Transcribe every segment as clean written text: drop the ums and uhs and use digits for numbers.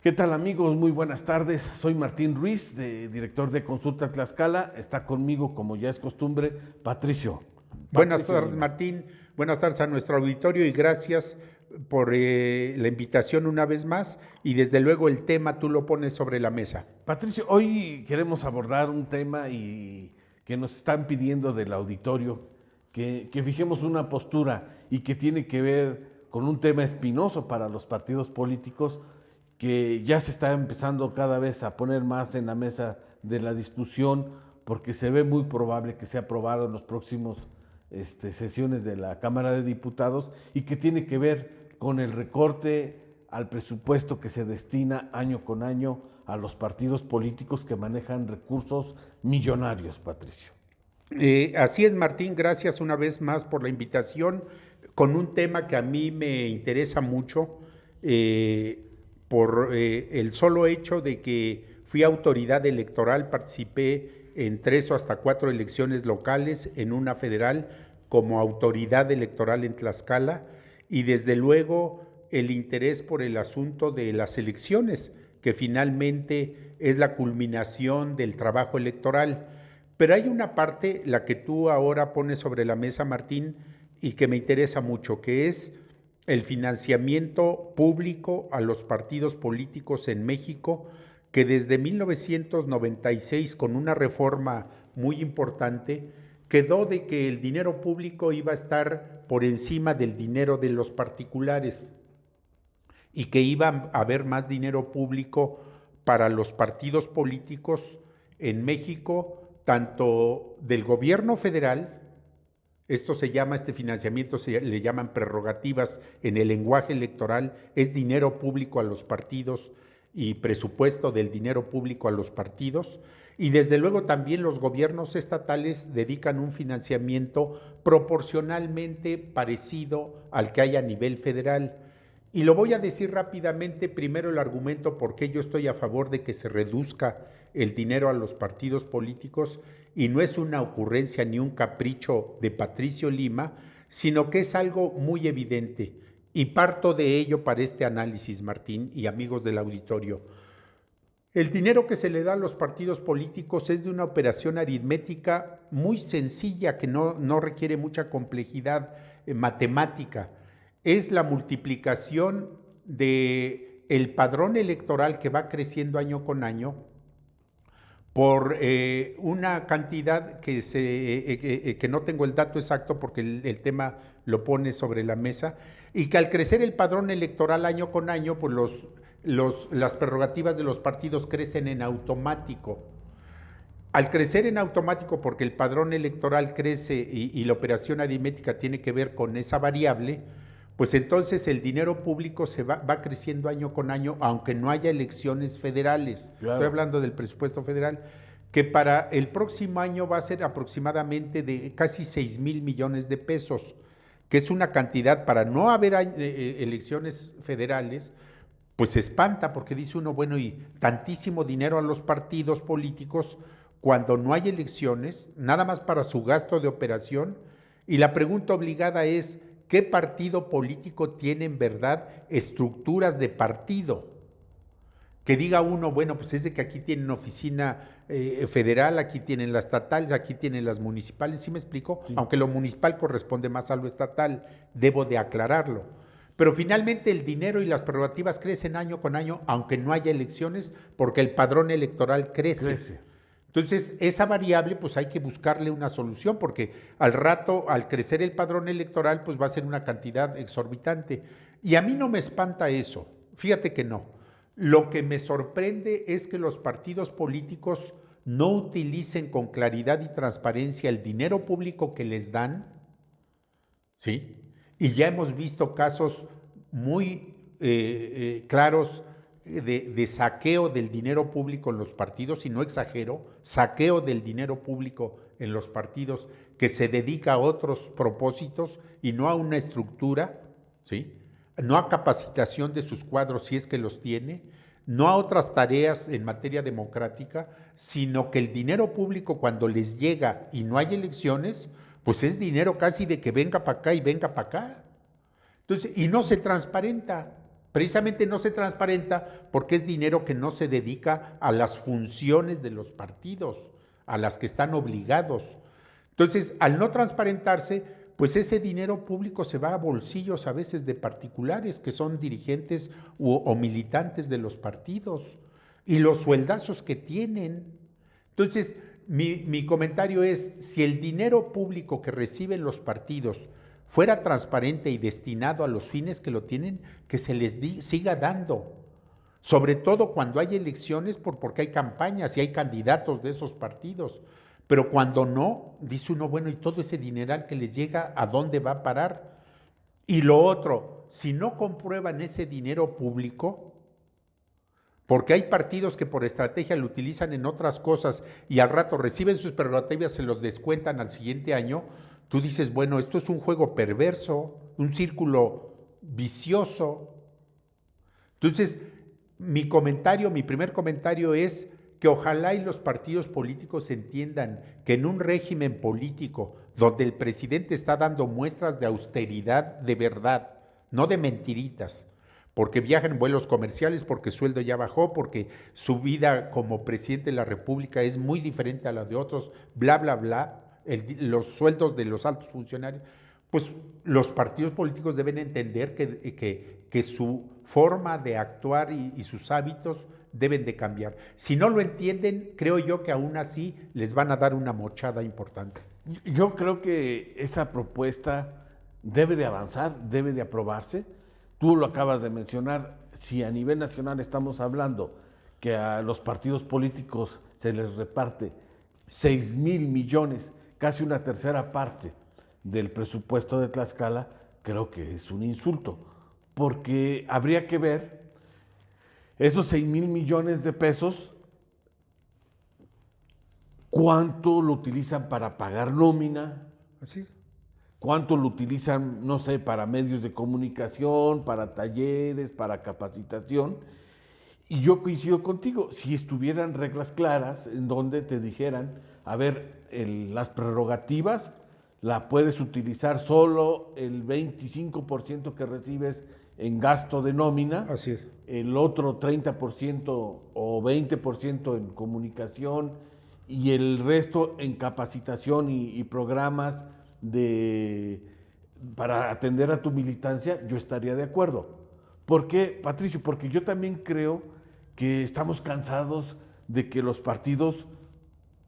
¿Qué tal amigos? Muy buenas tardes. Soy Martín Ruiz, director de Consulta Tlaxcala. Está conmigo, como ya es costumbre, Patricio. Buenas tardes, Lima. Martín. Buenas tardes a nuestro auditorio y gracias por la invitación una vez más. Y desde luego el tema tú lo pones sobre la mesa. Patricio, hoy queremos abordar un tema que nos están pidiendo del auditorio, que fijemos una postura y que tiene que ver con un tema espinoso para los partidos políticos que ya se está empezando cada vez a poner más en la mesa de la discusión porque se ve muy probable que sea aprobado en los próximos sesiones de la Cámara de Diputados y que tiene que ver con el recorte al presupuesto que se destina año con año a los partidos políticos que manejan recursos millonarios, Patricio. Así es, Martín, gracias una vez más por la invitación con un tema que a mí me interesa mucho por el solo hecho de que fui autoridad electoral, participé en 3 o hasta 4 elecciones locales, en una federal como autoridad electoral en Tlaxcala, y desde luego el interés por el asunto de las elecciones, que finalmente es la culminación del trabajo electoral. Pero hay una parte, la que tú ahora pones sobre la mesa, Martín, y que me interesa mucho, que es el financiamiento público a los partidos políticos en México, que desde 1996, con una reforma muy importante, quedó de que el dinero público iba a estar por encima del dinero de los particulares y que iba a haber más dinero público para los partidos políticos en México, tanto del gobierno federal. Este financiamiento se le llaman prerrogativas en el lenguaje electoral, es dinero público a los partidos y presupuesto del dinero público a los partidos. Y desde luego también los gobiernos estatales dedican un financiamiento proporcionalmente parecido al que hay a nivel federal. Y lo voy a decir rápidamente, primero el argumento por qué yo estoy a favor de que se reduzca el dinero a los partidos políticos, y no es una ocurrencia ni un capricho de Patricio Lima, sino que es algo muy evidente. Y parto de ello para este análisis, Martín y amigos del auditorio. El dinero que se le da a los partidos políticos es de una operación aritmética muy sencilla que no requiere mucha complejidad matemática. Es la multiplicación del padrón electoral que va creciendo año con año por una cantidad que no tengo el dato exacto porque el tema lo pone sobre la mesa, y que al crecer el padrón electoral año con año, pues las prerrogativas de los partidos crecen en automático. Al crecer en automático, porque el padrón electoral crece y la operación aritmética tiene que ver con esa variable, pues entonces el dinero público va creciendo año con año, aunque no haya elecciones federales. Claro. Estoy hablando del presupuesto federal, que para el próximo año va a ser aproximadamente de casi 6,000 millones de pesos, que es una cantidad para no haber elecciones federales, pues se espanta porque dice uno, bueno, y tantísimo dinero a los partidos políticos cuando no hay elecciones, nada más para su gasto de operación. Y la pregunta obligada es, ¿qué partido político tiene en verdad estructuras de partido? Que diga uno, bueno, pues es de que aquí tienen oficina federal, aquí tienen la estatal, aquí tienen las municipales, ¿sí me explico? Sí. Aunque lo municipal corresponde más a lo estatal, debo de aclararlo. Pero finalmente el dinero y las prerrogativas crecen año con año, aunque no haya elecciones, porque el padrón electoral crece. Entonces, esa variable, pues hay que buscarle una solución, porque al rato, al crecer el padrón electoral, pues va a ser una cantidad exorbitante. Y a mí no me espanta eso, fíjate que no. Lo que me sorprende es que los partidos políticos no utilicen con claridad y transparencia el dinero público que les dan, ¿sí? Y ya hemos visto casos muy claros de saqueo del dinero público en los partidos, y no exagero, saqueo del dinero público en los partidos que se dedica a otros propósitos y no a una estructura, ¿sí? No a capacitación de sus cuadros si es que los tiene, no a otras tareas en materia democrática, sino que el dinero público cuando les llega y no hay elecciones, pues es dinero casi de que venga para acá y venga para acá. Entonces, y no se transparenta. Precisamente no se transparenta porque es dinero que no se dedica a las funciones de los partidos, a las que están obligados. Entonces, al no transparentarse, pues ese dinero público se va a bolsillos a veces de particulares que son dirigentes o militantes de los partidos y los sueldazos que tienen. Entonces, mi comentario es, si el dinero público que reciben los partidos fuera transparente y destinado a los fines que lo tienen, que se les siga dando. Sobre todo cuando hay elecciones, porque hay campañas y hay candidatos de esos partidos. Pero cuando no, dice uno, bueno, ¿y todo ese dineral que les llega, a dónde va a parar? Y lo otro, si no comprueban ese dinero público, porque hay partidos que por estrategia lo utilizan en otras cosas y al rato reciben sus prerrogativas, se los descuentan al siguiente año, tú dices, bueno, esto es un juego perverso, un círculo vicioso. Entonces, mi primer comentario es que ojalá y los partidos políticos entiendan que en un régimen político donde el presidente está dando muestras de austeridad de verdad, no de mentiritas, porque viaja en vuelos comerciales, porque su sueldo ya bajó, porque su vida como presidente de la República es muy diferente a la de otros, bla, bla, bla, los sueldos de los altos funcionarios, pues los partidos políticos deben entender que su forma de actuar y sus hábitos deben de cambiar. Si no lo entienden, creo yo que aún así les van a dar una mochada importante. Yo creo que esa propuesta debe de avanzar, debe de aprobarse. Tú lo acabas de mencionar, si a nivel nacional estamos hablando que a los partidos políticos se les reparte 6,000 millones, casi una tercera parte del presupuesto de Tlaxcala, creo que es un insulto, porque habría que ver esos 6,000 millones de pesos, cuánto lo utilizan para pagar nómina. Así es. ¿Cuánto lo utilizan, no sé, para medios de comunicación, para talleres, para capacitación? Y yo coincido contigo, si estuvieran reglas claras en donde te dijeran, a ver, las prerrogativas la puedes utilizar solo el 25% que recibes en gasto de nómina, así es, el otro 30% o 20% en comunicación y el resto en capacitación y programas para atender a tu militancia, yo estaría de acuerdo. ¿Por qué, Patricio? Porque yo también creo que estamos cansados de que los partidos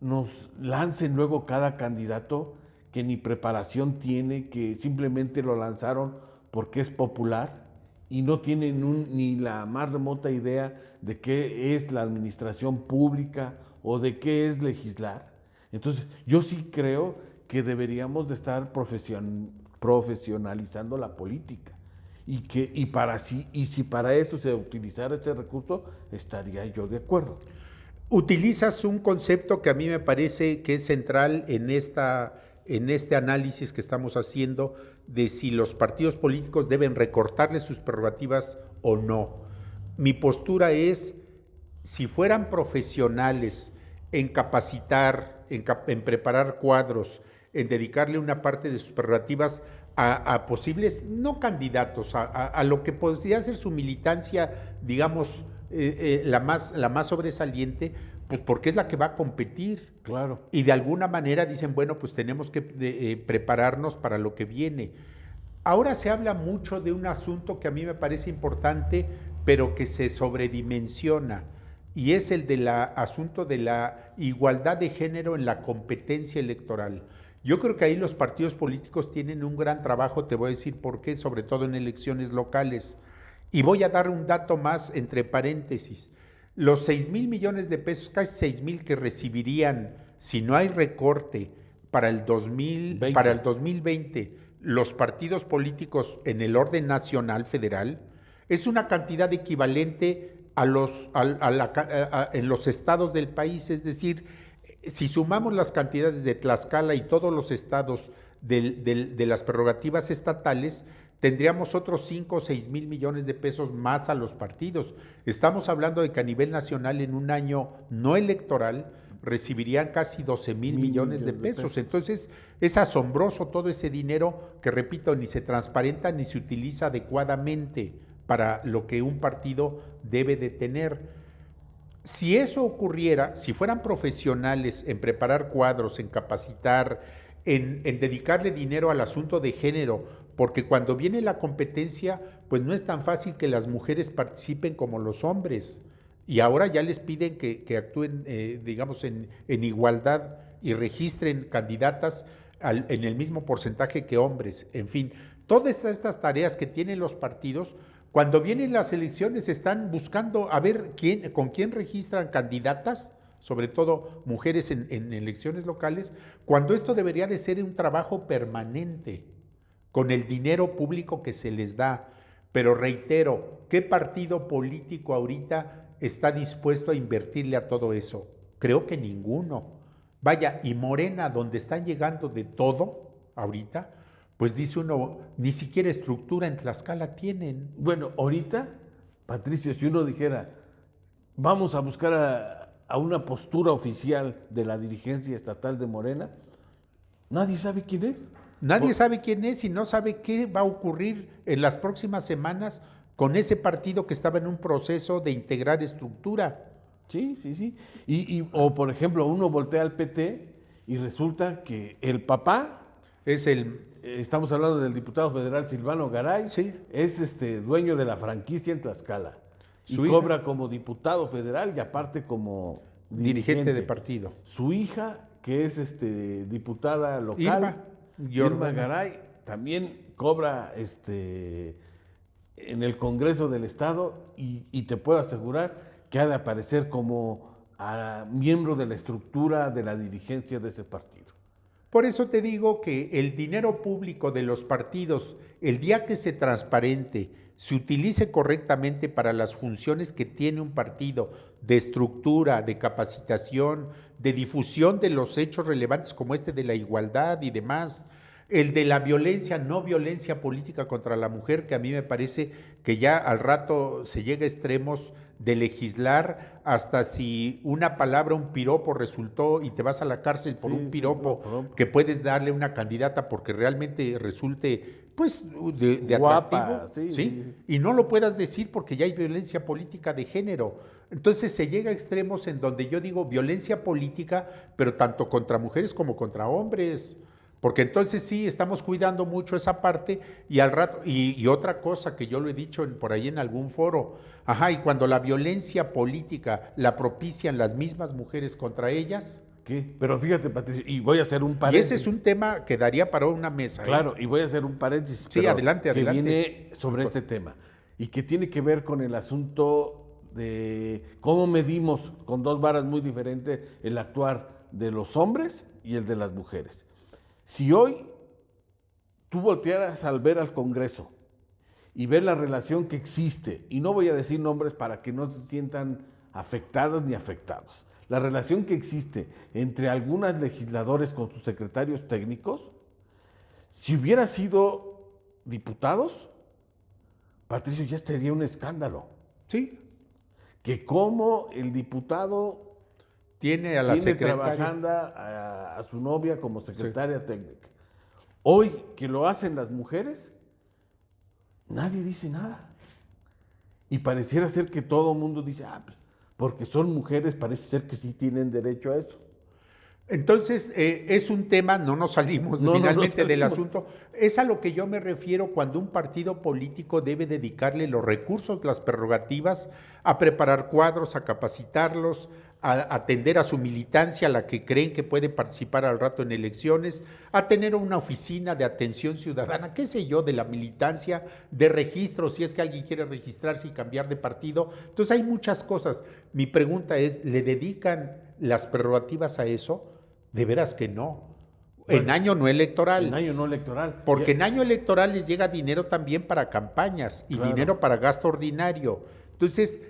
nos lancen luego cada candidato que ni preparación tiene, que simplemente lo lanzaron porque es popular y no tienen ni la más remota idea de qué es la administración pública o de qué es legislar. Entonces, yo sí creo que deberíamos de estar profesionalizando la política y si para eso se utilizara ese recurso, estaría yo de acuerdo. Utilizas un concepto que a mí me parece que es central en este análisis que estamos haciendo de si los partidos políticos deben recortarles sus prerrogativas o no. Mi postura es, si fueran profesionales en capacitar, en preparar cuadros, en dedicarle una parte de sus prerrogativas a posibles, no candidatos, a lo que podría ser su militancia, digamos, la más sobresaliente, pues porque es la que va a competir. Claro. Y de alguna manera dicen, bueno, pues tenemos que prepararnos para lo que viene. Ahora se habla mucho de un asunto que a mí me parece importante, pero que se sobredimensiona, y es el del asunto de la igualdad de género en la competencia electoral. Yo creo que ahí los partidos políticos tienen un gran trabajo, te voy a decir por qué, sobre todo en elecciones locales. Y voy a dar un dato más entre paréntesis. Los 6,000 millones de pesos, casi 6,000 que recibirían, si no hay recorte para el 2020, los partidos políticos en el orden nacional federal, es una cantidad equivalente en los estados del país. Es decir, si sumamos las cantidades de Tlaxcala y todos los estados de las prerrogativas estatales, tendríamos otros 5 o 6 mil millones de pesos más a los partidos. Estamos hablando de que a nivel nacional en un año no electoral recibirían casi 12,000 millones de pesos. Entonces es asombroso todo ese dinero que, repito, ni se transparenta ni se utiliza adecuadamente para lo que un partido debe de tener. Si eso ocurriera, si fueran profesionales en preparar cuadros, en capacitar, en dedicarle dinero al asunto de género, porque cuando viene la competencia, pues no es tan fácil que las mujeres participen como los hombres. Y ahora ya les piden que actúen, digamos, en igualdad y registren candidatas en el mismo porcentaje que hombres. En fin, todas estas tareas que tienen los partidos, cuando vienen las elecciones están buscando a ver con quién registran candidatas, sobre todo mujeres en elecciones locales, cuando esto debería de ser un trabajo permanente, con el dinero público que se les da. Pero reitero, ¿qué partido político ahorita está dispuesto a invertirle a todo eso? Creo que ninguno. Vaya, y Morena, donde están llegando de todo ahorita, pues dice uno, ni siquiera estructura en Tlaxcala tienen. Bueno, ahorita, Patricio, si uno dijera, vamos a buscar a una postura oficial de la dirigencia estatal de Morena, nadie sabe quién es. Nadie sabe quién es y no sabe qué va a ocurrir en las próximas semanas con ese partido que estaba en un proceso de integrar estructura. Sí, sí, sí. O por ejemplo, uno voltea al PT y resulta que el papá Es el... estamos hablando del diputado federal Silvano Garay, Sí. es dueño de la franquicia en Tlaxcala. Y Su hija. cobra como diputado federal y aparte como dirigente de partido. Su hija, que es diputada local, Irma Garay, también cobra en el Congreso del Estado y te puedo asegurar que ha de aparecer como miembro de la estructura de la dirigencia de ese partido. Por eso te digo que el dinero público de los partidos, el día que se transparente, se utilice correctamente para las funciones que tiene un partido de estructura, de capacitación, de difusión de los hechos relevantes como este de la igualdad y demás, el de la violencia, no violencia política contra la mujer, que a mí me parece que ya al rato se llega a extremos de legislar hasta si una palabra, un piropo resultó y te vas a la cárcel por un piropo que puedes darle a una candidata porque realmente resulte pues de guapa, atractivo, ¿sí? Y no lo puedas decir porque ya hay violencia política de género. Entonces se llega a extremos en donde yo digo violencia política, pero tanto contra mujeres como contra hombres. Porque entonces sí, estamos cuidando mucho esa parte y al rato, y otra cosa que yo lo he dicho por ahí en algún foro, y cuando la violencia política la propician las mismas mujeres contra ellas. ¿Qué? Pero fíjate, Patricio, y voy a hacer un Y paréntesis. ese es un tema que daría para una mesa. Claro, y voy a hacer un paréntesis. Sí, adelante. Que viene sobre este tema y que tiene que ver con el asunto de cómo medimos con dos varas muy diferentes el actuar de los hombres y el de las mujeres. Si hoy tú voltearas al ver al Congreso y ver la relación que existe, y no voy a decir nombres para que no se sientan afectadas ni afectados, la relación que existe entre algunos legisladores con sus secretarios técnicos, si hubiera sido diputados, Patricio, ya estaría un escándalo. Sí. Que como el diputado tiene a la secretaria trabajando a su novia como secretaria técnica. Hoy que lo hacen las mujeres, nadie dice nada. Y pareciera ser que todo el mundo dice, porque son mujeres, parece ser que sí tienen derecho a eso. Entonces, es un tema, no nos salimos finalmente del asunto, es a lo que yo me refiero cuando un partido político debe dedicarle los recursos, las prerrogativas, a preparar cuadros, a capacitarlos, a atender a su militancia, a la que creen que puede participar al rato en elecciones, a tener una oficina de atención ciudadana, qué sé yo, de la militancia, de registro, si es que alguien quiere registrarse y cambiar de partido. Entonces hay muchas cosas. Mi pregunta es, ¿le dedican las prerrogativas a eso? De veras que no. Bueno, en año no electoral. En año no electoral. Porque en año electoral les llega dinero también para campañas y dinero para gasto ordinario. Entonces,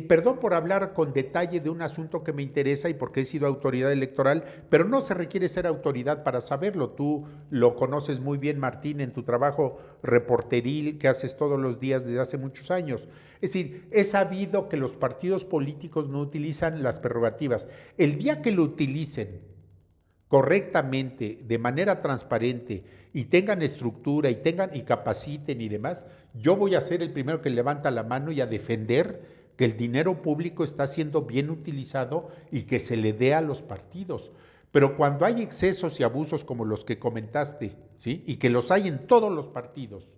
perdón por hablar con detalle de un asunto que me interesa y porque he sido autoridad electoral, pero no se requiere ser autoridad para saberlo. Tú lo conoces muy bien, Martín, en tu trabajo reporteril que haces todos los días desde hace muchos años. Es decir, es sabido que los partidos políticos no utilizan las prerrogativas. El día que lo utilicen correctamente, de manera transparente, y tengan estructura y capaciten y demás, yo voy a ser el primero que levanta la mano y a defender que el dinero público está siendo bien utilizado y que se le dé a los partidos. Pero cuando hay excesos y abusos como los que comentaste, ¿sí? Y que los hay en todos los partidos.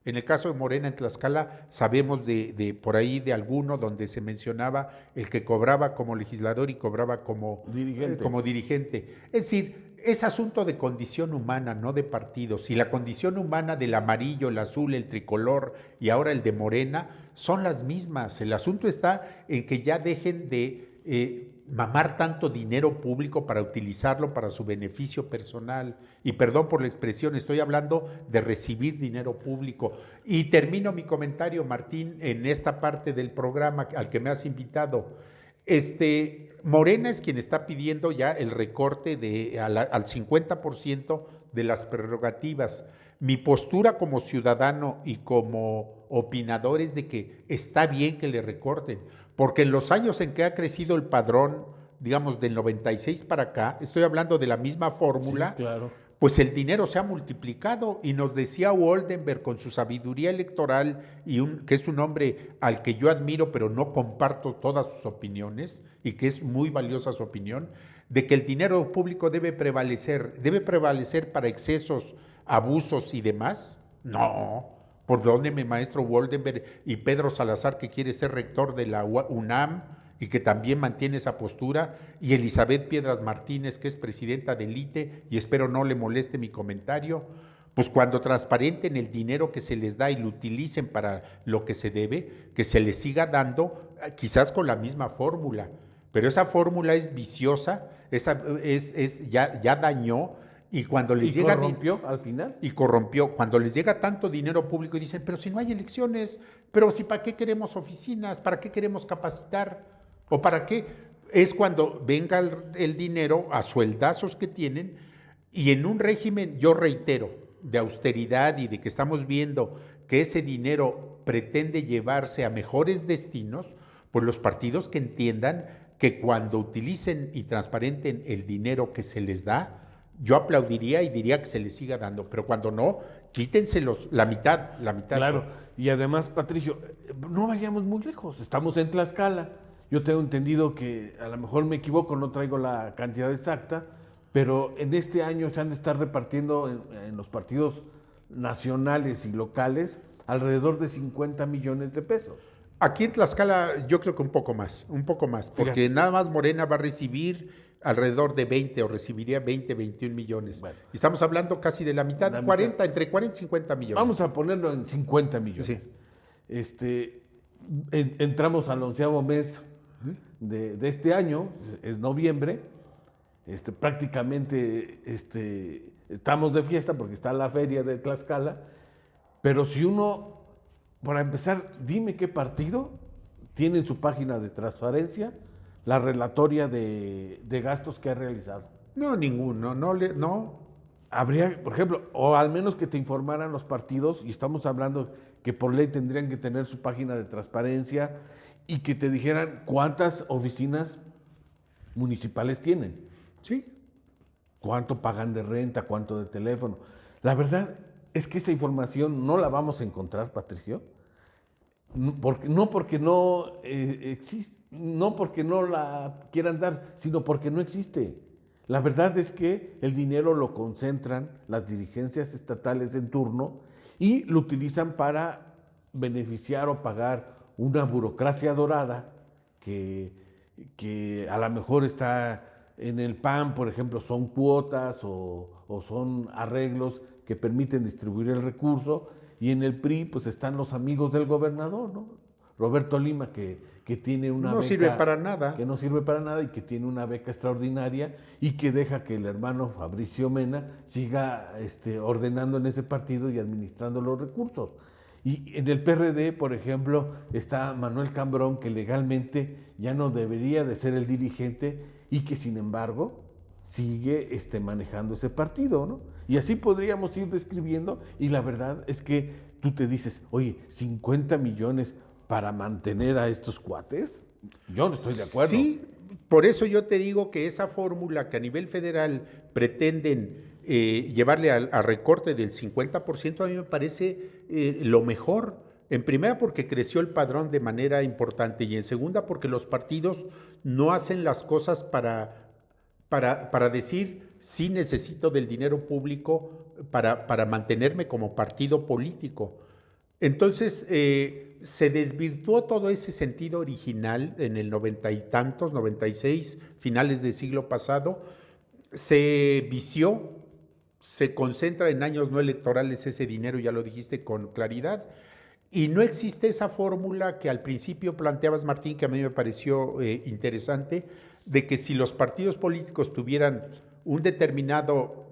En el caso de Morena en Tlaxcala sabemos de por ahí de alguno donde se mencionaba el que cobraba como legislador y cobraba como dirigente. Es decir, es asunto de condición humana, no de partidos. Y la condición humana del amarillo, el azul, el tricolor y ahora el de Morena son las mismas. El asunto está en que ya dejen de mamar tanto dinero público para utilizarlo para su beneficio personal. Y perdón por la expresión, estoy hablando de recibir dinero público. Y termino mi comentario, Martín, en esta parte del programa al que me has invitado. Morena es quien está pidiendo ya el recorte al 50% de las prerrogativas. Mi postura como ciudadano y como opinador es de que está bien que le recorten, porque en los años en que ha crecido el padrón, digamos del 96 para acá, estoy hablando de la misma fórmula, sí, claro. Pues el dinero se ha multiplicado y nos decía Woldenberg con su sabiduría electoral, que es un hombre al que yo admiro pero no comparto todas sus opiniones y que es muy valiosa su opinión, de que el dinero público debe prevalecer para excesos, abusos y demás. No, perdóneme maestro Woldenberg y Pedro Salazar que quiere ser rector de la UNAM, y que también mantiene esa postura, y Elizabeth Piedras Martínez, que es presidenta del ITE, y espero no le moleste mi comentario, pues cuando transparenten el dinero que se les da y lo utilicen para lo que se debe, que se les siga dando, quizás con la misma fórmula, pero esa fórmula es viciosa, ya dañó, y cuando les llega... corrompió al final. Y corrompió. Cuando les llega tanto dinero público y dicen, pero si no hay elecciones, pero si para qué queremos oficinas, para qué queremos capacitar, o para qué, es cuando venga el dinero a sueldazos que tienen, y en un régimen, yo reitero, de austeridad y de que estamos viendo que ese dinero pretende llevarse a mejores destinos, pues los partidos que entiendan que cuando utilicen y transparenten el dinero que se les da, yo aplaudiría y diría que se les siga dando, pero cuando no, quítenselos la mitad. Claro, y además, Patricio, no vayamos muy lejos, estamos en Tlaxcala. Yo tengo entendido que, a lo mejor me equivoco, no traigo la cantidad exacta, pero en este año se han de estar repartiendo en los partidos nacionales y locales alrededor de 50 millones de pesos. Aquí en Tlaxcala yo creo que un poco más, porque Fíjate. Nada más Morena va a recibir alrededor de 20 o recibiría 20, 21 millones. Bueno, estamos hablando casi de la mitad, entre 40 y 50 millones. Vamos a ponerlo en 50 millones. Sí. Entramos al 11º mes de este año, es noviembre, prácticamente estamos de fiesta porque está la feria de Tlaxcala, pero si uno, para empezar, dime qué partido tiene en su página de transparencia la relatoria de gastos que ha realizado. No, ninguno, no. Habría, por ejemplo, o al menos que te informaran los partidos, y estamos hablando que por ley tendrían que tener su página de transparencia y que te dijeran cuántas oficinas municipales tienen. Sí. Cuánto pagan de renta, cuánto de teléfono. La verdad es que esa información no la vamos a encontrar, Patricio. No porque no existe, no porque no la quieran dar, sino porque no existe. La verdad es que el dinero lo concentran las dirigencias estatales en turno y lo utilizan para beneficiar o pagar una burocracia dorada que a lo mejor está en el PAN, por ejemplo, son cuotas o son arreglos que permiten distribuir el recurso, y en el PRI pues están los amigos del gobernador, ¿no? Roberto Lima, que tiene una beca... No sirve para nada. Que no sirve para nada y que tiene una beca extraordinaria y que deja que el hermano Fabricio Mena siga ordenando en ese partido y administrando los recursos. Y en el PRD, por ejemplo, está Manuel Cambrón, que legalmente ya no debería de ser el dirigente y que, sin embargo, sigue manejando ese partido, ¿no? Y así podríamos ir describiendo, y la verdad es que tú te dices, oye, 50 millones para mantener a estos cuates, yo no estoy de acuerdo. Sí, Por eso yo te digo que esa fórmula que a nivel federal pretenden llevarle a recorte del 50%, a mí me parece lo mejor. En primera, porque creció el padrón de manera importante, y en segunda, porque los partidos no hacen las cosas para decir, sí necesito del dinero público para mantenerme como partido político. Entonces, se desvirtuó todo ese sentido original en el 90 y tantos, 96, finales del siglo pasado, se vició, se concentra en años no electorales ese dinero, ya lo dijiste con claridad, y no existe esa fórmula que al principio planteabas, Martín, que a mí me pareció interesante, de que si los partidos políticos tuvieran un determinado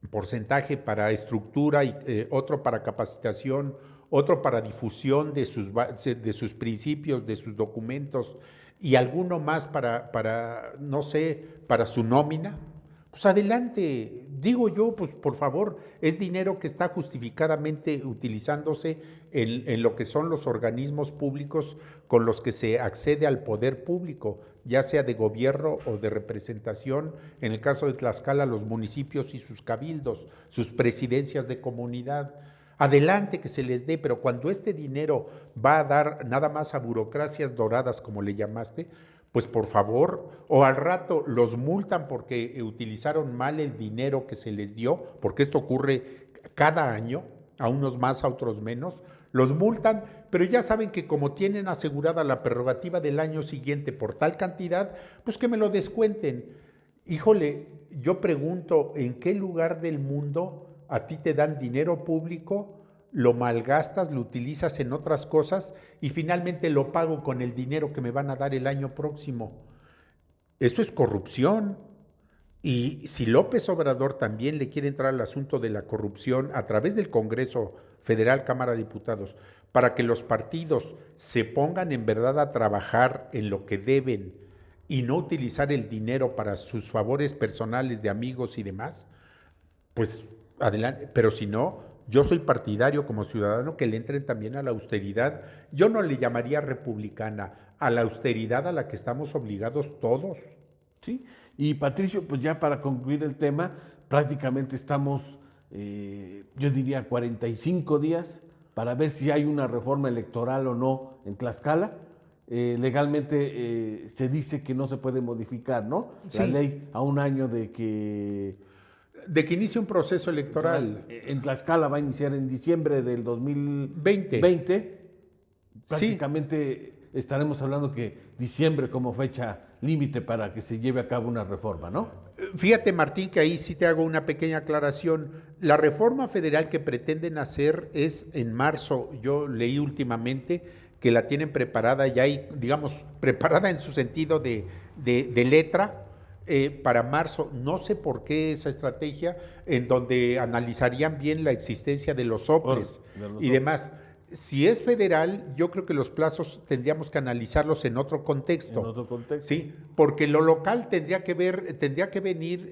porcentaje para estructura y otro para capacitación, otro para difusión de sus principios, de sus documentos, y alguno más para, no sé, para su nómina, pues adelante. Digo yo, pues por favor, es dinero que está justificadamente utilizándose en lo que son los organismos públicos con los que se accede al poder público, ya sea de gobierno o de representación, en el caso de Tlaxcala, los municipios y sus cabildos, sus presidencias de comunidad. Adelante, que se les dé, pero cuando este dinero va a dar nada más a burocracias doradas, como le llamaste, pues por favor, o al rato los multan porque utilizaron mal el dinero que se les dio, porque esto ocurre cada año, a unos más, a otros menos, los multan, pero ya saben que como tienen asegurada la prerrogativa del año siguiente por tal cantidad, pues que me lo descuenten. Híjole, yo pregunto, ¿en qué lugar del mundo a ti te dan dinero público, lo malgastas, lo utilizas en otras cosas y finalmente lo pago con el dinero que me van a dar el año próximo? Eso es corrupción. Y si López Obrador también le quiere entrar al asunto de la corrupción a través del Congreso Federal, Cámara de Diputados, para que los partidos se pongan en verdad a trabajar en lo que deben y no utilizar el dinero para sus favores personales de amigos y demás, pues adelante. Pero si no, yo soy partidario como ciudadano que le entren también a la austeridad. Yo no le llamaría republicana, a la austeridad a la que estamos obligados todos. Sí, y Patricio, pues ya para concluir el tema, prácticamente estamos, yo diría 45 días para ver si hay una reforma electoral o no en Tlaxcala. Legalmente se dice que no se puede modificar, ¿no? Sí. La ley a un año de que inicie un proceso electoral. En Tlaxcala va a iniciar en diciembre del 2020. Prácticamente estaremos hablando que diciembre como fecha límite para que se lleve a cabo una reforma, ¿no? Fíjate, Martín, que ahí sí te hago una pequeña aclaración. La reforma federal que pretenden hacer es en marzo. Yo leí últimamente que la tienen preparada ya, digamos, preparada en su sentido de letra, para marzo. No sé por qué esa estrategia, en donde analizarían bien la existencia de los soples y demás. Si es federal, yo creo que los plazos tendríamos que analizarlos en otro contexto. En otro contexto. Sí, porque lo local tendría que venir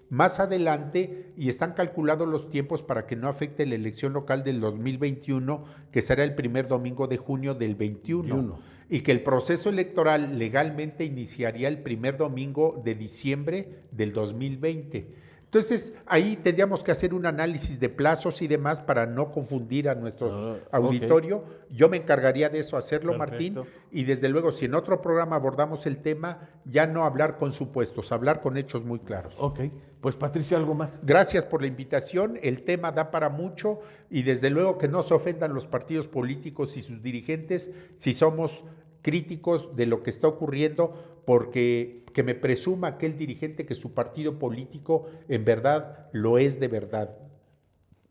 más adelante, y están calculados los tiempos para que no afecte la elección local del 2021, que será el primer domingo de junio del 21. Y que el proceso electoral legalmente iniciaría el primer domingo de diciembre del 2020. Entonces, ahí tendríamos que hacer un análisis de plazos y demás para no confundir a nuestro auditorio. Okay. Yo me encargaría de eso, hacerlo. Perfecto. Martín, y desde luego, si en otro programa abordamos el tema, ya no hablar con supuestos, hablar con hechos muy claros. Ok, pues Patricio, ¿algo más? Gracias por la invitación, el tema da para mucho, y desde luego que no se ofendan los partidos políticos y sus dirigentes si somos críticos de lo que está ocurriendo, porque que me presuma aquel dirigente que su partido político en verdad lo es de verdad.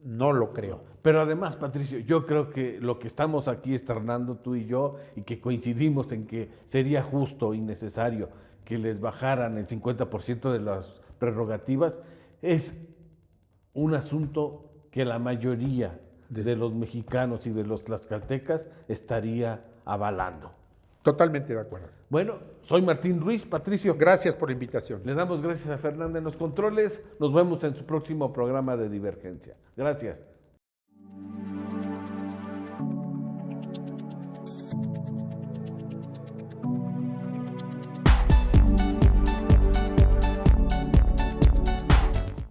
No lo creo. Pero además, Patricio, yo creo que lo que estamos aquí externando tú y yo, y que coincidimos en que sería justo y necesario que les bajaran el 50% de las prerrogativas, es un asunto que la mayoría de los mexicanos y de los tlaxcaltecas estaría avalando. Totalmente de acuerdo. Bueno, soy Martín Ruiz. Patricio, gracias por la invitación. Le damos gracias a Fernanda en los controles. Nos vemos en su próximo programa de Divergencia. Gracias.